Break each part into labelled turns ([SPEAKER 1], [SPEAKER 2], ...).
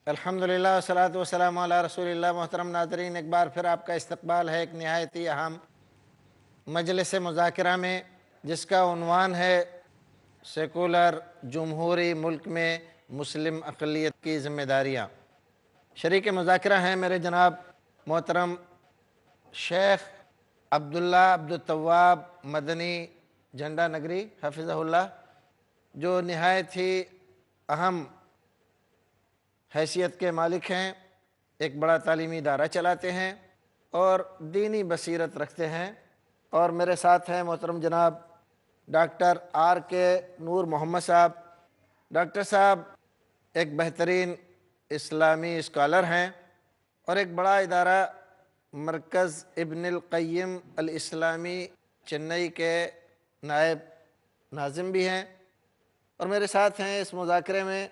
[SPEAKER 1] الحمدللہ والصلاۃ والسلام علی رسول اللہ۔ محترم ناظرین، ایک بار پھر آپ کا استقبال ہے ایک نہایت ہی اہم مجلس مذاکرہ میں، جس کا عنوان ہے سیکولر جمہوری ملک میں مسلم اقلیت کی ذمہ داریاں۔ شریک مذاکرہ ہیں میرے جناب محترم شیخ عبداللہ عبدالتواب مدنی جھنڈا نگری حفظہ اللہ، جو نہایت ہی اہم حیثیت کے مالک ہیں، ایک بڑا تعلیمی ادارہ چلاتے ہیں اور دینی بصیرت رکھتے ہیں۔ اور میرے ساتھ ہیں محترم جناب ڈاکٹر آر کے نور محمد صاحب۔ ڈاکٹر صاحب ایک بہترین اسلامی اسکالر ہیں اور ایک بڑا ادارہ مرکز ابن القیم الاسلامی چنئی کے نائب ناظم بھی ہیں۔ اور میرے ساتھ ہیں اس مذاکرے میں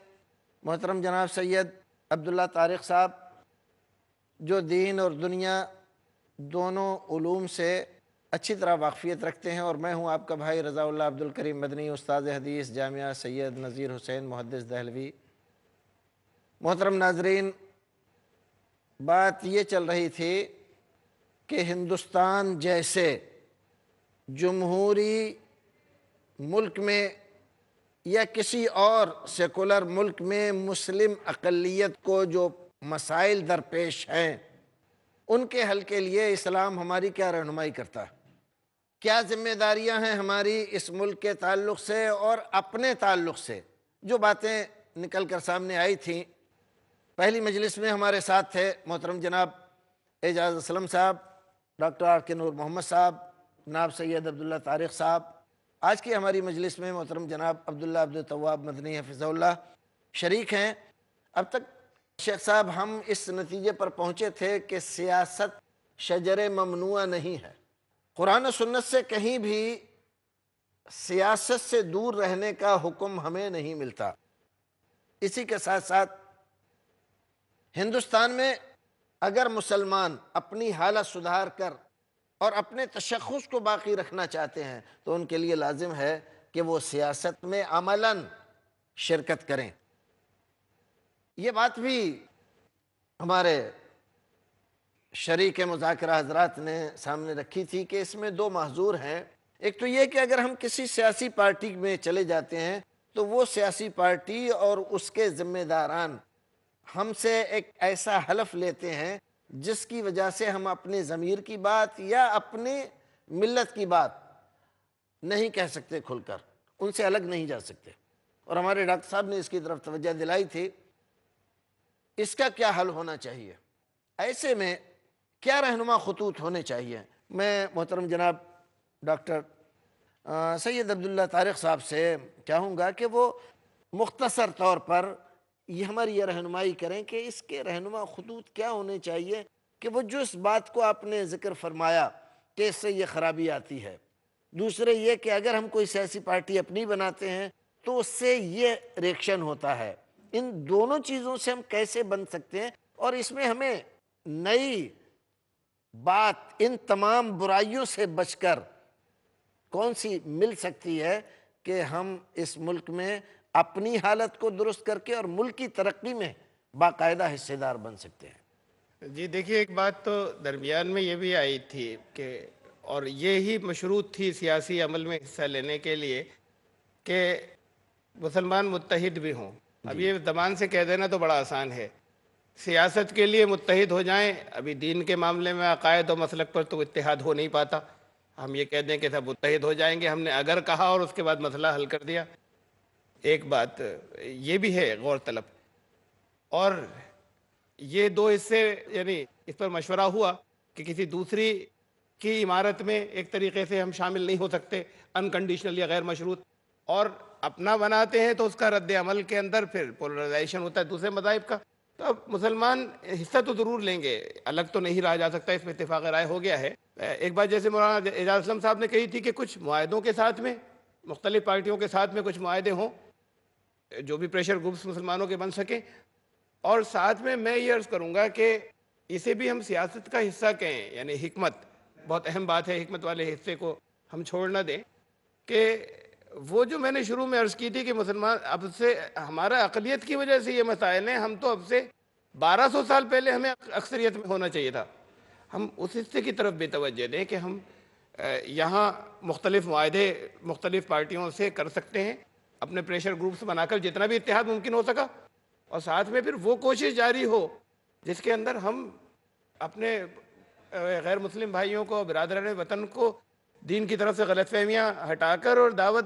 [SPEAKER 1] محترم جناب سید عبداللہ طارق صاحب، جو دین اور دنیا دونوں علوم سے اچھی طرح واقفیت رکھتے ہیں، اور میں ہوں آپ کا بھائی رضا اللہ عبد الکریم مدنی، استاد حدیث جامعہ سید نذیر حسین محدث دہلوی۔ محترم ناظرین، بات یہ چل رہی تھی کہ ہندوستان جیسے جمہوری ملک میں یا کسی اور سیکولر ملک میں مسلم اقلیت کو جو مسائل درپیش ہیں، ان کے حل کے لیے اسلام ہماری کیا رہنمائی کرتا ہے، کیا ذمہ داریاں ہیں ہماری اس ملک کے تعلق سے اور اپنے تعلق سے۔ جو باتیں نکل کر سامنے آئی تھیں، پہلی مجلس میں ہمارے ساتھ تھے محترم جناب اعجاز اسلم صاحب، ڈاکٹر آر کے نور محمد صاحب، جناب سید عبداللہ طارق صاحب۔ آج کی ہماری مجلس میں محترم جناب عبداللہ عبدالتواب مدنی حفظہ اللہ شریک ہیں۔ اب تک شیخ صاحب ہم اس نتیجے پر پہنچے تھے کہ سیاست شجر ممنوع نہیں ہے، قرآن و سنت سے کہیں بھی سیاست سے دور رہنے کا حکم ہمیں نہیں ملتا۔ اسی کے ساتھ ساتھ ہندوستان میں اگر مسلمان اپنی حالت سدھار کر اور اپنے تشخص کو باقی رکھنا چاہتے ہیں تو ان کے لیے لازم ہے کہ وہ سیاست میں عملاً شرکت کریں۔ یہ بات بھی ہمارے شریک مذاکرہ حضرات نے سامنے رکھی تھی کہ اس میں دو محظور ہیں۔ ایک تو یہ کہ اگر ہم کسی سیاسی پارٹی میں چلے جاتے ہیں تو وہ سیاسی پارٹی اور اس کے ذمہ داران ہم سے ایک ایسا حلف لیتے ہیں جس کی وجہ سے ہم اپنے ضمیر کی بات یا اپنی ملت کی بات نہیں کہہ سکتے کھل کر، ان سے الگ نہیں جا سکتے۔ اور ہمارے ڈاکٹر صاحب نے اس کی طرف توجہ دلائی تھی۔ اس کا کیا حل ہونا چاہیے، ایسے میں کیا رہنما خطوط ہونے چاہیے؟ میں محترم جناب ڈاکٹر سید عبداللہ طارق صاحب سے چاہوں گا کہ وہ مختصر طور پر یہ ہماری یہ رہنمائی کریں کہ اس کے رہنما خطوط کیا ہونے چاہیے کہ وہ جو اس بات کو آپ نے ذکر فرمایا کہ اس سے یہ خرابی آتی ہے۔ دوسرے یہ کہ اگر ہم کوئی سیاسی پارٹی اپنی بناتے ہیں تو اس سے یہ ریئیکشن ہوتا ہے۔ ان دونوں چیزوں سے ہم کیسے بن سکتے ہیں اور اس میں ہمیں نئی بات ان تمام برائیوں سے بچ کر کون سی مل سکتی ہے کہ ہم اس ملک میں اپنی حالت کو درست کر کے اور ملک کی ترقی میں باقاعدہ حصے دار بن سکتے ہیں؟
[SPEAKER 2] جی دیکھیے، ایک بات تو درمیان میں یہ بھی آئی تھی کہ اور یہی مشروط تھی سیاسی عمل میں حصہ لینے کے لیے کہ مسلمان متحد بھی ہوں۔ اب یہ زبان سے کہہ دینا تو بڑا آسان ہے، سیاست کے لیے متحد ہو جائیں۔ ابھی دین کے معاملے میں عقائد و مسلک پر تو اتحاد ہو نہیں پاتا، ہم یہ کہہ دیں کہ سب متحد ہو جائیں گے، ہم نے اگر کہا اور اس کے بعد مسئلہ حل کر دیا۔ ایک بات یہ بھی ہے غور طلب، اور یہ دو حصے یعنی اس پر مشورہ ہوا کہ کسی دوسری کی عمارت میں ایک طریقے سے ہم شامل نہیں ہو سکتے انکنڈیشنل یا غیر مشروط، اور اپنا بناتے ہیں تو اس کا رد عمل کے اندر پھر پولرائزیشن ہوتا ہے دوسرے مذاہب کا۔ تو اب مسلمان حصہ تو ضرور لیں گے، الگ تو نہیں رہا جا سکتا، اس میں اتفاق رائے ہو گیا ہے۔ ایک بات جیسے مولانا اعجاز اسلم صاحب نے کہی تھی کہ کچھ معاہدوں کے ساتھ میں مختلف پارٹیوں کے ساتھ میں کچھ معاہدے ہوں جو بھی پریشر گروپس مسلمانوں کے بن سکیں، اور ساتھ میں یہ عرض کروں گا کہ اسے بھی ہم سیاست کا حصہ کہیں، یعنی حکمت بہت اہم بات ہے، حکمت والے حصے کو ہم چھوڑ نہ دیں کہ وہ جو میں نے شروع میں عرض کی تھی کہ مسلمان اب سے ہمارا اقلیت کی وجہ سے یہ مسائل ہیں، ہم تو اب سے 1200 سال پہلے ہمیں اکثریت میں ہونا چاہیے تھا. ہم اس حصے کی طرف بھی توجہ دیں کہ ہم یہاں مختلف معاہدے مختلف پارٹیوں سے کر سکتے ہیں، اپنے پریشر گروپس بنا کر جتنا بھی اتحاد ممکن ہو سکا، اور ساتھ میں پھر وہ کوشش جاری ہو جس کے اندر ہم اپنے غیر مسلم بھائیوں کو، برادران وطن کو دین کی طرف سے غلط فہمیاں ہٹا کر اور دعوت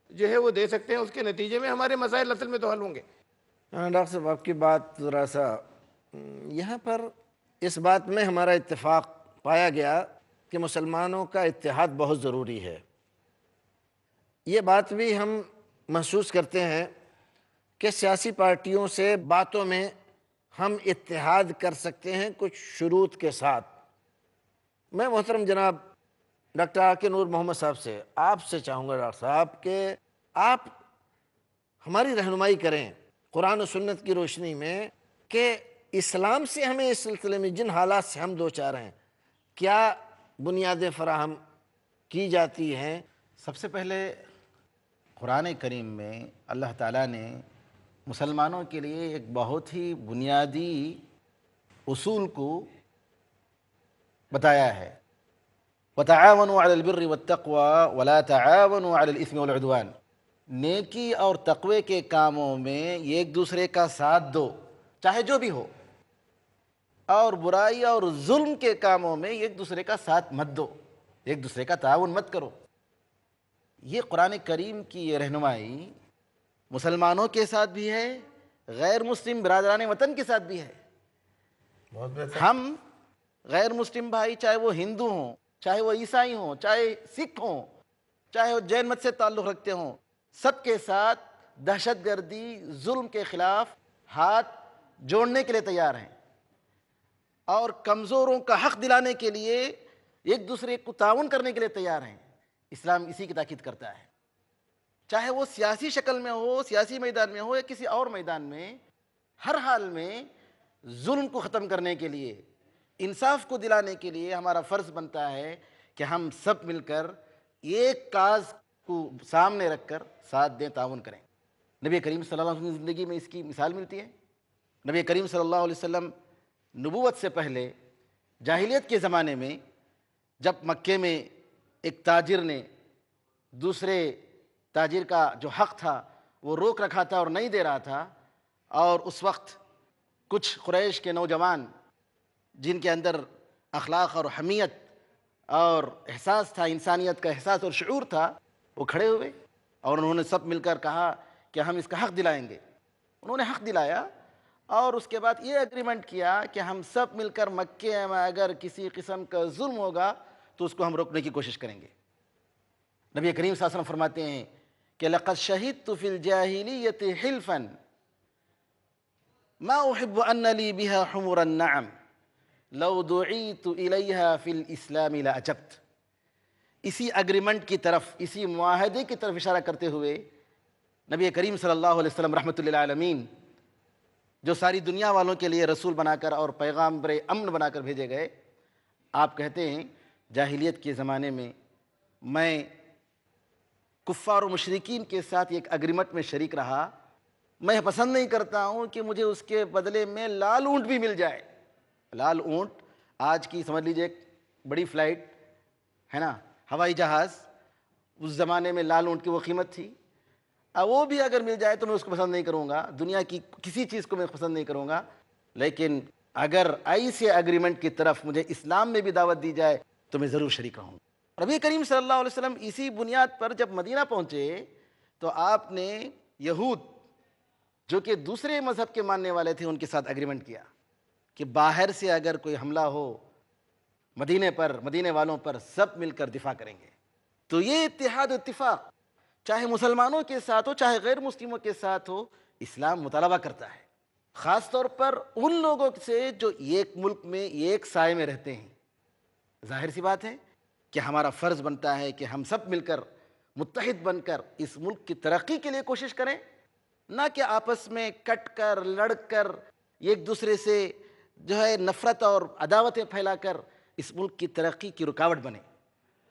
[SPEAKER 2] جو ہے وہ دے سکتے ہیں. اس کے نتیجے میں ہمارے مسائل اصل میں تو حل ہوں گے.
[SPEAKER 1] ڈاکٹر صاحب آپ کی بات ذرا سا یہاں پر اس بات میں ہمارا اتفاق پایا گیا کہ مسلمانوں کا اتحاد بہت ضروری ہے. یہ بات بھی ہم محسوس کرتے ہیں کہ سیاسی پارٹیوں سے باتوں میں ہم اتحاد کر سکتے ہیں کچھ شروط کے ساتھ. میں محترم جناب ڈاکٹر عاقل نور محمد صاحب سے آپ سے چاہوں گا ڈاکٹر صاحب کہ آپ ہماری رہنمائی کریں قرآن و سنت کی روشنی میں کہ اسلام سے ہمیں اس سلسلے میں جن حالات سے ہم دوچار ہیں کیا بنیادیں فراہم کی جاتی ہیں.
[SPEAKER 3] سب سے پہلے قرآن کریم میں اللہ تعالیٰ نے مسلمانوں کے لیے ایک بہت ہی بنیادی اصول کو بتایا ہے. وَتَعَاوَنُوا عَلَى الْبِرِّ وَالتَّقْوَى وَلَا تَعَاوَنُوا عَلَى الْإِثْمِ وَالْعُدْوَانِ. نیکی اور تقوی کے کاموں میں ایک دوسرے کا ساتھ دو چاہے جو بھی ہو، اور برائی اور ظلم کے کاموں میں ایک دوسرے کا ساتھ مت دو، ایک دوسرے کا تعاون مت کرو. یہ قرآن کریم کی یہ رہنمائی مسلمانوں کے ساتھ بھی ہے، غیر مسلم برادران وطن کے ساتھ بھی ہے. ہم غیر مسلم بھائی چاہے وہ ہندو ہوں، چاہے وہ عیسائی ہوں، چاہے سکھ ہوں، چاہے وہ جین مت سے تعلق رکھتے ہوں، سب کے ساتھ دہشت گردی ظلم کے خلاف ہاتھ جوڑنے کے لیے تیار ہیں، اور کمزوروں کا حق دلانے کے لیے ایک دوسرے کو تعاون کرنے کے لیے تیار ہیں. اسلام اسی کی تاکید کرتا ہے، چاہے وہ سیاسی شکل میں ہو، سیاسی میدان میں ہو یا کسی اور میدان میں. ہر حال میں ظلم کو ختم کرنے کے لیے، انصاف کو دلانے کے لیے ہمارا فرض بنتا ہے کہ ہم سب مل کر ایک کاز کو سامنے رکھ کر ساتھ دیں، تعاون کریں. نبی کریم صلی اللہ علیہ وسلم کی زندگی میں اس کی مثال ملتی ہے. نبی کریم صلی اللہ علیہ وسلم نبوت سے پہلے جاہلیت کے زمانے میں جب مکے میں ایک تاجر نے دوسرے تاجر کا جو حق تھا وہ روک رکھا تھا اور نہیں دے رہا تھا، اور اس وقت کچھ قریش کے نوجوان جن کے اندر اخلاق اور حمیت اور احساس تھا، انسانیت کا احساس اور شعور تھا، وہ کھڑے ہوئے اور انہوں نے سب مل کر کہا کہ ہم اس کا حق دلائیں گے. انہوں نے حق دلایا اور اس کے بعد یہ ایگریمنٹ کیا کہ ہم سب مل کر مکے میں اگر کسی قسم کا ظلم ہوگا تو اس کو ہم روکنے کی کوشش کریں گے. نبی کریم صلی اللہ علیہ وسلم فرماتے ہیں کہ لَقَدْ شَهِدْتُ فِي الْجَاهِلِيَّةِ حِلْفًا مَا أُحِبُّ أَنَّ لِي بِهَا حُمُرَ النَّعَمِ لَوْ دُعِيتُ إِلَيْهَا فِي الْإِسْلَامِ لَأَجَبْتُ. اسی اگریمنٹ کی طرف، اسی معاہدے کی طرف اشارہ کرتے ہوئے نبی کریم صلی اللہ علیہ وسلم رحمۃ للعالمین جو ساری دنیا والوں کے لیے رسول بنا کر اور پیغامبر امن بنا کر بھیجے گئے، آپ کہتے ہیں جاہلیت کے زمانے میں میں کفار و مشرکین کے ساتھ ایک اگریمنٹ میں شریک رہا. میں پسند نہیں کرتا ہوں کہ مجھے اس کے بدلے میں لال اونٹ بھی مل جائے. لال اونٹ آج کی سمجھ لیجئے ایک بڑی فلائٹ ہے نا، ہوائی جہاز، اس زمانے میں لال اونٹ کی وہ قیمت تھی. وہ بھی اگر مل جائے تو میں اس کو پسند نہیں کروں گا، دنیا کی کسی چیز کو میں پسند نہیں کروں گا. لیکن اگر ایسے اگریمنٹ کی طرف مجھے اسلام میں بھی دعوت دی جائے تو میں ضرور شریک رہوں گا. نبی کریم صلی اللہ علیہ وسلم اسی بنیاد پر جب مدینہ پہنچے تو آپ نے یہود جو کہ دوسرے مذہب کے ماننے والے تھے ان کے ساتھ اگریمنٹ کیا کہ باہر سے اگر کوئی حملہ ہو مدینے پر، مدینے والوں پر، سب مل کر دفاع کریں گے. تو یہ اتحاد و اتفاق چاہے مسلمانوں کے ساتھ ہو چاہے غیر مسلموں کے ساتھ ہو، اسلام مطالبہ کرتا ہے، خاص طور پر ان لوگوں سے جو ایک ملک میں ایک سائے میں رہتے ہیں. ظاہر سی بات ہے کہ ہمارا فرض بنتا ہے کہ ہم سب مل کر متحد بن کر اس ملک کی ترقی کے لیے کوشش کریں، نہ کہ آپس میں کٹ کر لڑ کر ایک دوسرے سے جو ہے نفرت اور عداوتیں پھیلا کر اس ملک کی ترقی کی رکاوٹ بنے.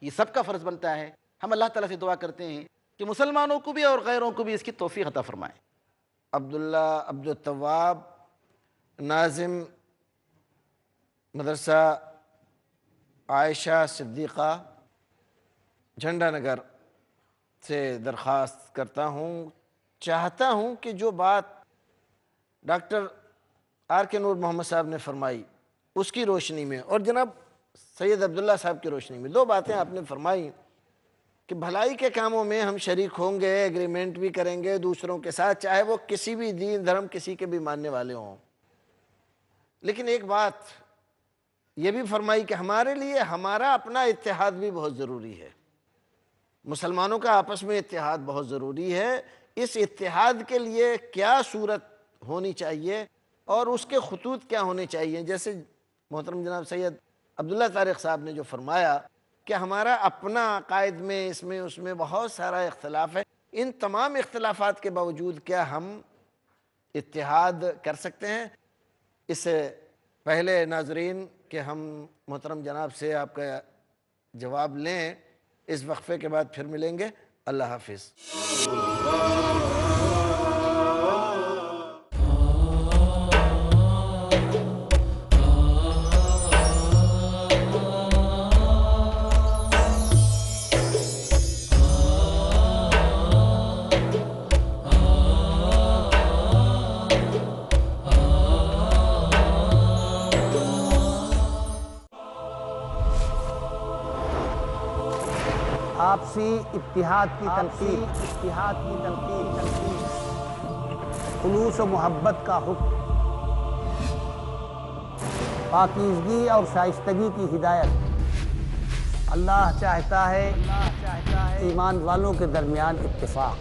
[SPEAKER 3] یہ سب کا فرض بنتا ہے. ہم اللہ تعالیٰ سے دعا کرتے ہیں کہ مسلمانوں کو بھی اور غیروں کو بھی اس کی توفیق عطا فرمائے.
[SPEAKER 1] عبداللہ عبد التواب ناظم مدرسہ عائشہ صدیقہ جھنڈا نگر سے درخواست کرتا ہوں، چاہتا ہوں کہ جو بات ڈاکٹر آر کے نور محمد صاحب نے فرمائی اس کی روشنی میں، اور جناب سید عبداللہ صاحب کی روشنی میں، دو باتیں آپ نے فرمائی کہ بھلائی کے کاموں میں ہم شریک ہوں گے، ایگریمنٹ بھی کریں گے دوسروں کے ساتھ، چاہے وہ کسی بھی دین دھرم کسی کے بھی ماننے والے ہوں، لیکن ایک بات یہ بھی فرمائی کہ ہمارے لیے ہمارا اپنا اتحاد بھی بہت ضروری ہے، مسلمانوں کا آپس میں اتحاد بہت ضروری ہے۔ اس اتحاد کے لیے کیا صورت ہونی چاہیے اور اس کے خطوط کیا ہونے چاہیے؟ جیسے محترم جناب سید عبداللہ طارق صاحب نے جو فرمایا کہ ہمارا اپنا عقائد میں اس میں بہت سارا اختلاف ہے، ان تمام اختلافات کے باوجود کیا ہم اتحاد کر سکتے ہیں؟ اس سے پہلے ناظرین کہ ہم محترم جناب سے آپ کا جواب لیں، اس وقفے کے بعد پھر ملیں گے۔ اللہ حافظ۔
[SPEAKER 4] آپسی اتحاد کی تنقید، خلوص و محبت کا حکم، پاکیزگی اور شائستگی کی ہدایت۔ اللہ چاہتا ہے ایمان والوں کے درمیان اتفاق،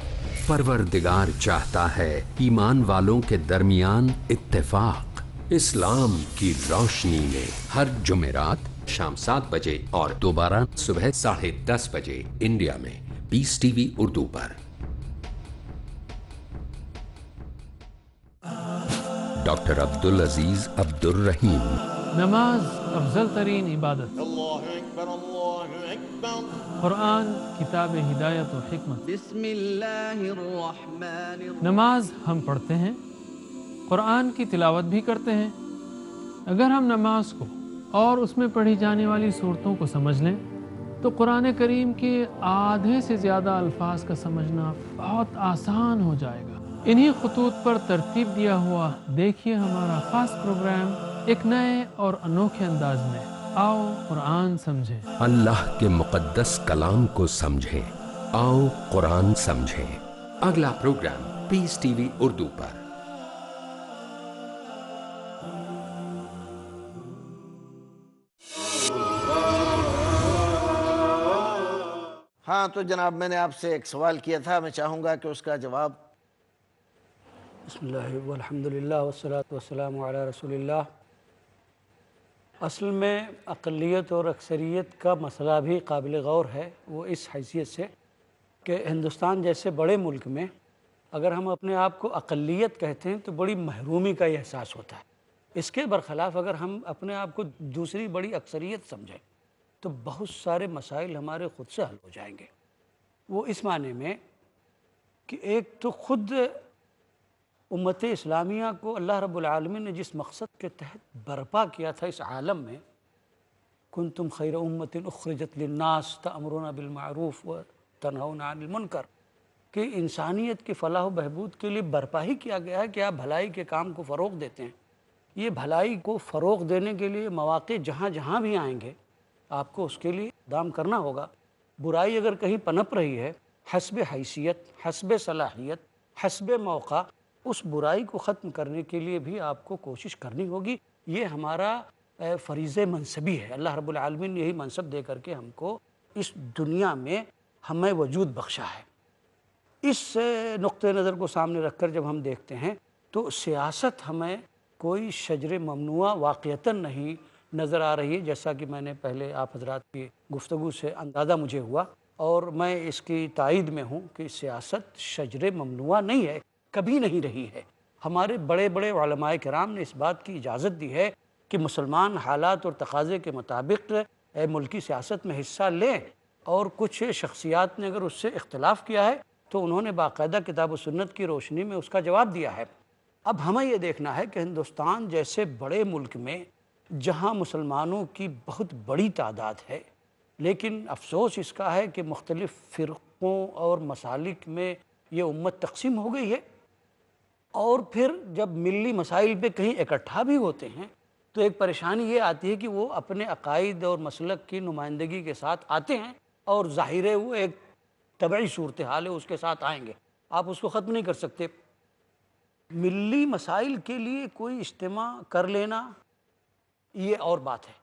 [SPEAKER 5] پروردگار چاہتا ہے ایمان والوں کے درمیان اتفاق۔ اسلام کی روشنی میں ہر جمعرات شام 7 بجے اور دوبارہ صبح 10:30 بجے انڈیا میں پیس ٹی وی اردو پر۔ ڈاکٹر عبدالعزیز عبدالرحیم۔
[SPEAKER 6] نماز افضل ترین عبادت، قرآن کتاب ہدایت و حکمت۔
[SPEAKER 7] بسم اللہ الرحمن
[SPEAKER 6] نماز ہم پڑھتے ہیں، قرآن کی تلاوت بھی کرتے ہیں۔ اگر ہم نماز کو اور اس میں پڑھی جانے والی صورتوں کو سمجھ لیں تو قرآن کریم کے آدھے سے زیادہ الفاظ کا سمجھنا بہت آسان ہو جائے گا۔ انہی خطوط پر ترتیب دیا ہوا دیکھیے ہمارا خاص پروگرام ایک نئے اور انوکھے انداز میں، آؤ قرآن سمجھیں۔
[SPEAKER 5] اللہ کے مقدس کلام کو سمجھیں، آؤ قرآن سمجھیں۔ اگلا پروگرام پیس ٹی وی اردو پر۔
[SPEAKER 1] ہاں تو جناب میں نے آپ سے ایک سوال کیا تھا، میں چاہوں گا کہ اس کا جواب۔
[SPEAKER 4] بسم اللہ والحمدللہ والصلاة والسلام علی رسول اللہ۔ اصل میں اقلیت اور اکثریت کا مسئلہ بھی قابل غور ہے، وہ اس حیثیت سے کہ ہندوستان جیسے بڑے ملک میں اگر ہم اپنے آپ کو اقلیت کہتے ہیں تو بڑی محرومی کا یہ احساس ہوتا ہے۔ اس کے برخلاف اگر ہم اپنے آپ کو دوسری بڑی اکثریت سمجھیں تو بہت سارے مسائل ہمارے خود سے حل ہو جائیں گے۔ وہ اس معنی میں کہ ایک تو خود امت اسلامیہ کو اللہ رب العالمین نے جس مقصد کے تحت برپا کیا تھا اس عالم میں، کنتم خیر امت اخرجت للناس تأمرون بالمعروف وتنہون عن المنکر، کہ انسانیت کی فلاح و بہبود کے لیے برپا ہی کیا گیا ہے کہ آپ بھلائی کے کام کو فروغ دیتے ہیں۔ یہ بھلائی کو فروغ دینے کے لیے مواقع جہاں جہاں بھی آئیں گے آپ کو اس کے لیے اقدام کرنا ہوگا۔ برائی اگر کہیں پنپ رہی ہے، حسب حیثیت، حسب صلاحیت، حسب موقع، اس برائی کو ختم کرنے کے لیے بھی آپ کو کوشش کرنی ہوگی۔ یہ ہمارا فریض منصبی ہے۔ اللہ رب العالمین نے یہی منصب دے کر کے ہم کو اس دنیا میں ہمیں وجود بخشا ہے۔ اس نقطہ نظر کو سامنے رکھ کر جب ہم دیکھتے ہیں تو سیاست ہمیں کوئی شجر ممنوع واقعتاً نہیں نظر آ رہی ہے، جیسا کہ میں نے پہلے آپ حضرات کی گفتگو سے اندازہ مجھے ہوا، اور میں اس کی تائید میں ہوں کہ سیاست شجر ممنوع نہیں ہے، کبھی نہیں رہی ہے۔ ہمارے بڑے بڑے علماء کرام نے اس بات کی اجازت دی ہے کہ مسلمان حالات اور تقاضے کے مطابق ملکی سیاست میں حصہ لیں، اور کچھ شخصیات نے اگر اس سے اختلاف کیا ہے تو انہوں نے باقاعدہ کتاب و سنت کی روشنی میں اس کا جواب دیا ہے۔ اب ہمیں یہ دیکھنا ہے کہ ہندوستان جیسے بڑے ملک میں جہاں مسلمانوں کی بہت بڑی تعداد ہے، لیکن افسوس اس کا ہے کہ مختلف فرقوں اور مسالک میں یہ امت تقسیم ہو گئی ہے، اور پھر جب ملی مسائل پہ کہیں اکٹھا بھی ہوتے ہیں تو ایک پریشانی یہ آتی ہے کہ وہ اپنے عقائد اور مسلک کی نمائندگی کے ساتھ آتے ہیں، اور ظاہر ہے وہ ایک طبعی صورتحال ہے، اس کے ساتھ آئیں گے، آپ اس کو ختم نہیں کر سکتے۔ ملی مسائل کے لیے کوئی اجتماع کر لینا یہ اور بات ہے،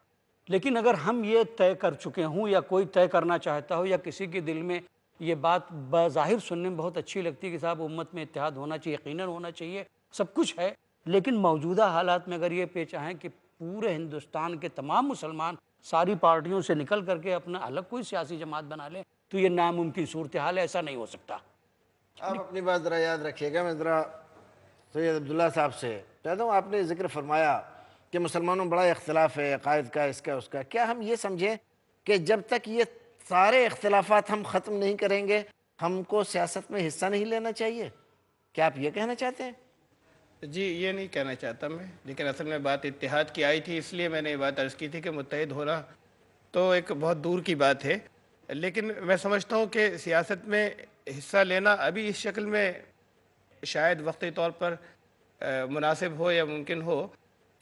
[SPEAKER 4] لیکن اگر ہم یہ طے کر چکے ہوں یا کوئی طے کرنا چاہتا ہو یا کسی کے دل میں یہ بات بظاہر سننے میں بہت اچھی لگتی ہے کہ صاحب امت میں اتحاد ہونا چاہیے، یقیناً ہونا چاہیے، سب کچھ ہے، لیکن موجودہ حالات میں اگر یہ پیش آئیں کہ پورے ہندوستان کے تمام مسلمان ساری پارٹیوں سے نکل کر کے اپنا الگ کوئی سیاسی جماعت بنا لیں تو یہ ناممکن صورتحال ہے، ایسا نہیں ہو سکتا۔
[SPEAKER 1] آپ اپنی بات ذرا یاد رکھیے گا، میں ذرا سید عبداللہ صاحب سے کہتا ہوں، آپ نے ذکر فرمایا کہ مسلمانوں میں بڑا اختلاف ہے عقائد کا، اس کا اس کا، کیا ہم یہ سمجھیں کہ جب تک یہ سارے اختلافات ہم ختم نہیں کریں گے ہم کو سیاست میں حصہ نہیں لینا چاہیے؟ کیا آپ یہ کہنا چاہتے ہیں؟
[SPEAKER 2] جی یہ نہیں کہنا چاہتا میں، لیکن اصل میں بات اتحاد کی آئی تھی، اس لیے میں نے یہ بات عرض کی تھی کہ متحد ہونا تو ایک بہت دور کی بات ہے، لیکن میں سمجھتا ہوں کہ سیاست میں حصہ لینا ابھی اس شکل میں شاید وقتی طور پر مناسب ہو یا ممکن ہو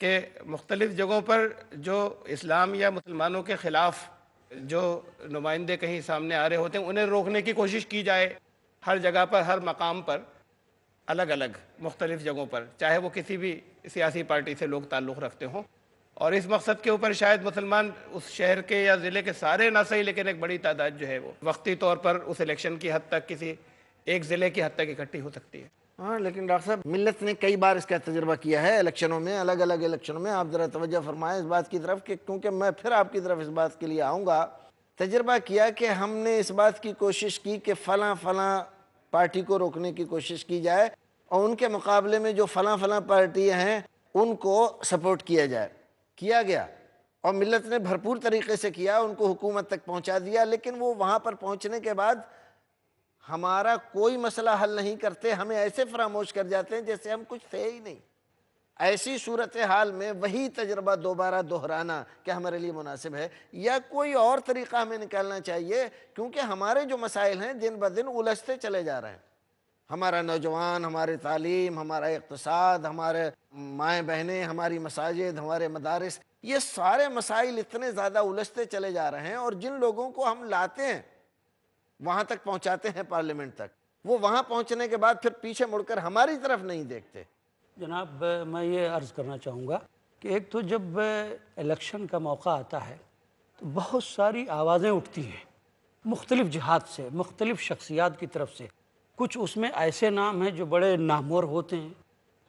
[SPEAKER 2] کہ مختلف جگہوں پر جو اسلام یا مسلمانوں کے خلاف جو نمائندے کہیں سامنے آ رہے ہوتے ہیں انہیں روکنے کی کوشش کی جائے، ہر جگہ پر، ہر مقام پر، الگ الگ مختلف جگہوں پر، چاہے وہ کسی بھی سیاسی پارٹی سے لوگ تعلق رکھتے ہوں، اور اس مقصد کے اوپر شاید مسلمان اس شہر کے یا ضلع کے سارے نہ صحیح لیکن ایک بڑی تعداد جو ہے وہ وقتی طور پر اس الیکشن کی حد تک کسی ایک ضلع کی حد تک اکٹھی ہو سکتی ہے۔
[SPEAKER 1] ہاں لیکن ڈاکٹر صاحب ملت نے کئی بار اس کا تجربہ کیا ہے الیکشنوں میں، الگ الگ الیکشنوں میں، آپ ذرا توجہ فرمائیں اس بات کی طرف کہ کیونکہ میں پھر آپ کی طرف اس بات کے لیے آؤں گا، تجربہ کیا کہ ہم نے اس بات کی کوشش کی کہ فلاں فلاں پارٹی کو روکنے کی کوشش کی جائے اور ان کے مقابلے میں جو فلاں فلاں پارٹیاں ہیں ان کو سپورٹ کیا جائے، کیا گیا اور ملت نے بھرپور طریقے سے کیا، ان کو حکومت تک پہنچا دیا، لیکن وہ وہاں پر پہنچنے کے بعد ہمارا کوئی مسئلہ حل نہیں کرتے، ہمیں ایسے فراموش کر جاتے ہیں جیسے ہم کچھ تھے ہی نہیں۔ ایسی صورتحال میں وہی تجربہ دوبارہ دہرانا کیا ہمارے لیے مناسب ہے یا کوئی اور طریقہ ہمیں نکالنا چاہیے؟ کیونکہ ہمارے جو مسائل ہیں دن بدن الجھتے چلے جا رہے ہیں، ہمارا نوجوان، ہماری تعلیم، ہمارا اقتصاد، ہمارے مائیں بہنیں، ہماری مساجد، ہمارے مدارس، یہ سارے مسائل اتنے زیادہ الجھتے چلے جا رہے ہیں، اور جن لوگوں کو ہم لاتے ہیں وہاں تک پہنچاتے ہیں پارلیمنٹ تک، وہ وہاں پہنچنے کے بعد پھر پیچھے مڑ کر ہماری طرف نہیں دیکھتے۔
[SPEAKER 4] جناب میں یہ عرض کرنا چاہوں گا کہ ایک تو جب الیکشن کا موقع آتا ہے تو بہت ساری آوازیں اٹھتی ہیں مختلف جہات سے، مختلف شخصیات کی طرف سے، کچھ اس میں ایسے نام ہیں جو بڑے نامور ہوتے ہیں،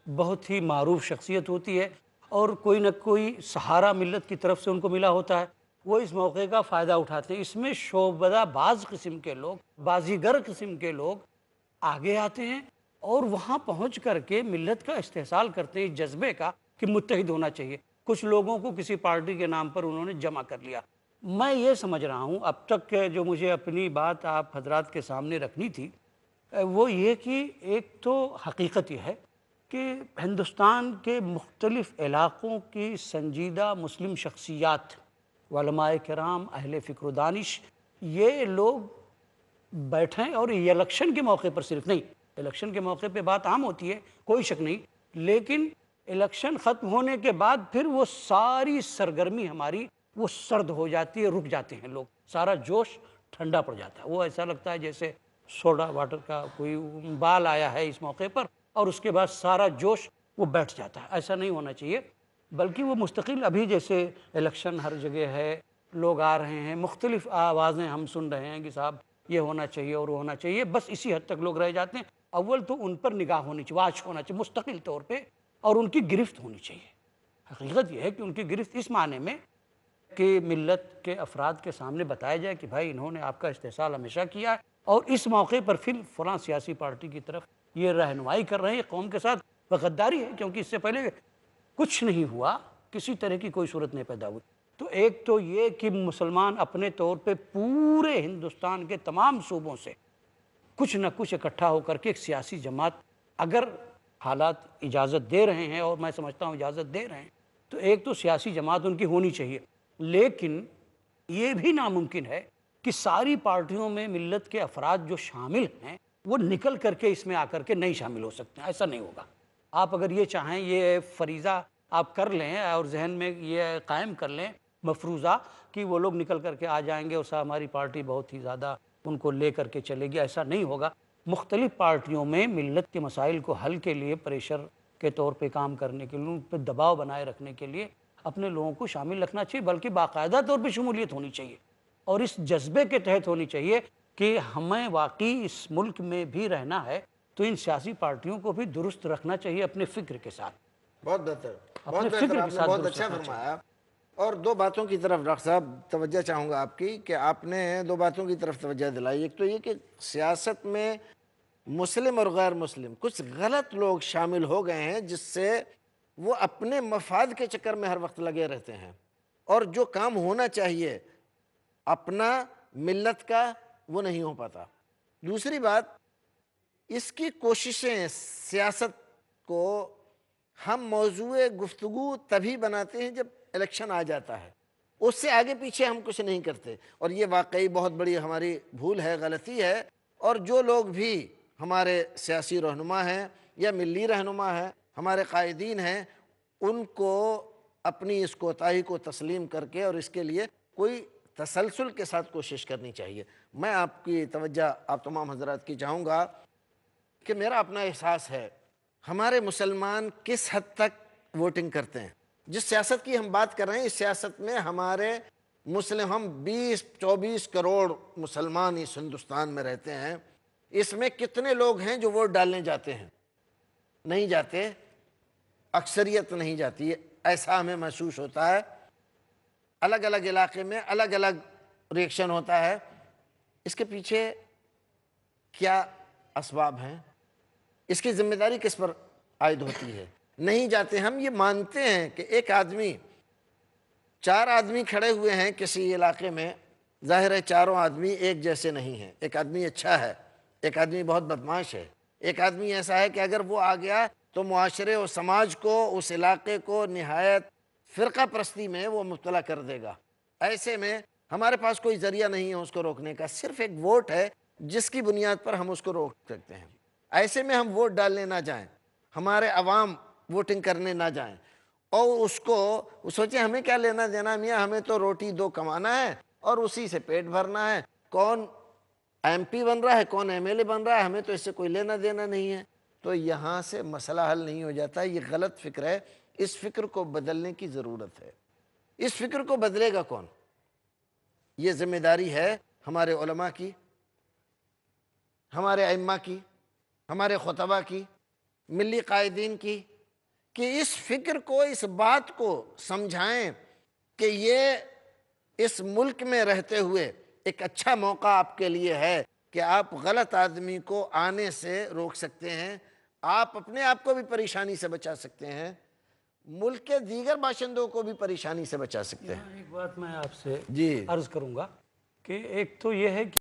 [SPEAKER 4] بہت ہی معروف شخصیت ہوتی ہے، اور کوئی نہ کوئی سہارا ملت کی طرف سے ان کو ملا ہوتا ہے، وہ اس موقع کا فائدہ اٹھاتے ہیں۔ اس میں شعبدہ باز قسم کے لوگ، بازیگر قسم کے لوگ آگے آتے ہیں اور وہاں پہنچ کر کے ملت کا استحصال کرتے ہیں اس جذبے کا کہ متحد ہونا چاہیے۔ کچھ لوگوں کو کسی پارٹی کے نام پر انہوں نے جمع کر لیا۔ میں یہ سمجھ رہا ہوں اب تک جو مجھے اپنی بات آپ حضرات کے سامنے رکھنی تھی وہ یہ کہ ایک تو حقیقت یہ ہے کہ ہندوستان کے مختلف علاقوں کی سنجیدہ مسلم شخصیات، علماء کرام، اہل فکر و دانش، یہ لوگ بیٹھیں، اور یہ الیکشن کے موقع پر صرف نہیں، الیکشن کے موقع پہ بات عام ہوتی ہے کوئی شک نہیں، لیکن الیکشن ختم ہونے کے بعد پھر وہ ساری سرگرمی ہماری وہ سرد ہو جاتی ہے، رک جاتے ہیں لوگ، سارا جوش ٹھنڈا پڑ جاتا ہے، وہ ایسا لگتا ہے جیسے سوڈا واٹر کا کوئی بال آیا ہے اس موقع پر اور اس کے بعد سارا جوش وہ بیٹھ جاتا ہے۔ ایسا نہیں ہونا چاہیے، بلکہ وہ مستقل، ابھی جیسے الیکشن ہر جگہ ہے، لوگ آ رہے ہیں، مختلف آوازیں ہم سن رہے ہیں کہ صاحب یہ ہونا چاہیے اور وہ ہونا چاہیے، بس اسی حد تک لوگ رہ جاتے ہیں۔ اول تو ان پر نگاہ ہونی چاہیے، واچ ہونا چاہیے مستقل طور پہ، اور ان کی گرفت ہونی چاہیے۔ حقیقت یہ ہے کہ ان کی گرفت اس معنی میں کہ ملت کے افراد کے سامنے بتایا جائے کہ بھائی انہوں نے آپ کا استحصال ہمیشہ کیا ہے، اور اس موقع پر پھر فلاں سیاسی پارٹی کی طرف یہ رہنمائی کر رہے ہیں، قوم کے ساتھ غداری ہے، کیونکہ اس سے پہلے کچھ نہیں ہوا، کسی طرح کی کوئی صورت نہیں پیدا ہوئی۔ تو ایک تو یہ کہ مسلمان اپنے طور پہ پورے ہندوستان کے تمام صوبوں سے کچھ نہ کچھ اکٹھا ہو کر کے ایک سیاسی جماعت اگر حالات اجازت دے رہے ہیں، اور میں سمجھتا ہوں اجازت دے رہے ہیں، تو ایک تو سیاسی جماعت ان کی ہونی چاہیے، لیکن یہ بھی ناممکن ہے کہ ساری پارٹیوں میں ملت کے افراد جو شامل ہیں وہ نکل کر کے اس میں آ کر کے نہیں شامل ہو سکتے ہیں، ایسا نہیں ہوگا۔ آپ اگر یہ چاہیں، یہ فریضہ آپ کر لیں اور ذہن میں یہ قائم کر لیں مفروضہ کہ وہ لوگ نکل کر کے آ جائیں گے اور ہماری پارٹی بہت ہی زیادہ ان کو لے کر کے چلے گی، ایسا نہیں ہوگا۔ مختلف پارٹیوں میں ملت کے مسائل کو حل کے لیے پریشر کے طور پہ کام کرنے کے لیے، ان پہ دباؤ بنائے رکھنے کے لیے اپنے لوگوں کو شامل رکھنا چاہیے، بلکہ باقاعدہ طور پہ شمولیت ہونی چاہیے، اور اس جذبے کے تحت ہونی چاہیے کہ ہمیں واقعی اس ملک میں بھی رہنا ہے، تو ان سیاسی پارٹیوں کو بھی درست رکھنا چاہیے اپنے فکر کے ساتھ۔
[SPEAKER 1] بہت بہتر،
[SPEAKER 4] اپنے
[SPEAKER 1] بہت
[SPEAKER 4] فکر
[SPEAKER 1] بہتر،
[SPEAKER 4] کے
[SPEAKER 1] آپ نے
[SPEAKER 4] ساتھ
[SPEAKER 1] بہت
[SPEAKER 4] درست
[SPEAKER 1] اچھا
[SPEAKER 4] رکھنا
[SPEAKER 1] فرمایا۔ اور دو باتوں کی طرف ڈاکٹر صاحب توجہ چاہوں گا آپ کی، کہ آپ نے دو باتوں کی طرف توجہ دلائی۔ ایک تو یہ کہ سیاست میں مسلم اور غیر مسلم کچھ غلط لوگ شامل ہو گئے ہیں، جس سے وہ اپنے مفاد کے چکر میں ہر وقت لگے رہتے ہیں، اور جو کام ہونا چاہیے اپنا ملت کا وہ نہیں ہو پاتا۔ دوسری بات، اس کی کوششیں سیاست کو ہم موضوع گفتگو تبھی بناتے ہیں جب الیکشن آ جاتا ہے، اس سے آگے پیچھے ہم کچھ نہیں کرتے، اور یہ واقعی بہت بڑی ہماری بھول ہے، غلطی ہے۔ اور جو لوگ بھی ہمارے سیاسی رہنما ہیں یا ملی رہنما ہیں، ہمارے قائدین ہیں، ان کو اپنی اس کوتاہی کو تسلیم کر کے اور اس کے لیے کوئی تسلسل کے ساتھ کوشش کرنی چاہیے۔ میں آپ کی توجہ آپ تمام حضرات کی چاہوں گا کہ میرا اپنا احساس ہے، ہمارے مسلمان کس حد تک ووٹنگ کرتے ہیں۔ جس سیاست کی ہم بات کر رہے ہیں، اس سیاست میں ہمارے مسلم، ہم 20-24 کروڑ مسلمان اس ہندوستان میں رہتے ہیں، اس میں کتنے لوگ ہیں جو ووٹ ڈالنے جاتے ہیں؟ نہیں جاتے، اکثریت نہیں جاتی ہے، ایسا ہمیں محسوس ہوتا ہے۔ الگ الگ علاقے میں الگ الگ ریئیکشن ہوتا ہے۔ اس کے پیچھے کیا اسباب ہیں؟ اس کی ذمہ داری کس پر عائد ہوتی ہے؟ نہیں جاتے۔ ہم یہ مانتے ہیں کہ ایک آدمی، 4 آدمی کھڑے ہوئے ہیں کسی علاقے میں، ظاہر ہے چاروں آدمی ایک جیسے نہیں ہیں، ایک آدمی اچھا ہے، ایک آدمی بہت بدمعاش ہے، ایک آدمی ایسا ہے کہ اگر وہ آ گیا تو معاشرے اور سماج کو، اس علاقے کو نہایت فرقہ پرستی میں وہ مبتلا کر دے گا۔ ایسے میں ہمارے پاس کوئی ذریعہ نہیں ہے اس کو روکنے کا، صرف ایک ووٹ ہے جس کی بنیاد پر ہم اس کو روک سکتے ہیں۔ ایسے میں ہم ووٹ ڈالنے نہ جائیں، ہمارے عوام ووٹنگ کرنے نہ جائیں، اور اس کو سوچیں ہمیں کیا لینا دینا، میاں ہمیں تو روٹی 2 کمانا ہے اور اسی سے پیٹ بھرنا ہے، کون ایم پی بن رہا ہے، کون ایم ایل اے بن رہا ہے، ہمیں تو اس سے کوئی لینا دینا نہیں ہے۔ تو یہاں سے مسئلہ حل نہیں ہو جاتا، یہ غلط فکر ہے، اس فکر کو بدلنے کی ضرورت ہے۔ اس فکر کو بدلے گا کون؟ یہ ذمہ داری ہے ہمارے علماء کی، ہمارے ائمہ کی، ہمارے خطبہ کی، ملی قائدین کی، کہ اس فکر کو، اس بات کو سمجھائیں کہ یہ اس ملک میں رہتے ہوئے ایک اچھا موقع آپ کے لیے ہے کہ آپ غلط آدمی کو آنے سے روک سکتے ہیں، آپ اپنے آپ کو بھی پریشانی سے بچا سکتے ہیں، ملک کے دیگر باشندوں کو بھی پریشانی سے بچا سکتے ہیں۔
[SPEAKER 4] ایک بات میں آپ سے
[SPEAKER 1] جی
[SPEAKER 4] عرض کروں گا کہ ایک تو یہ ہے کہ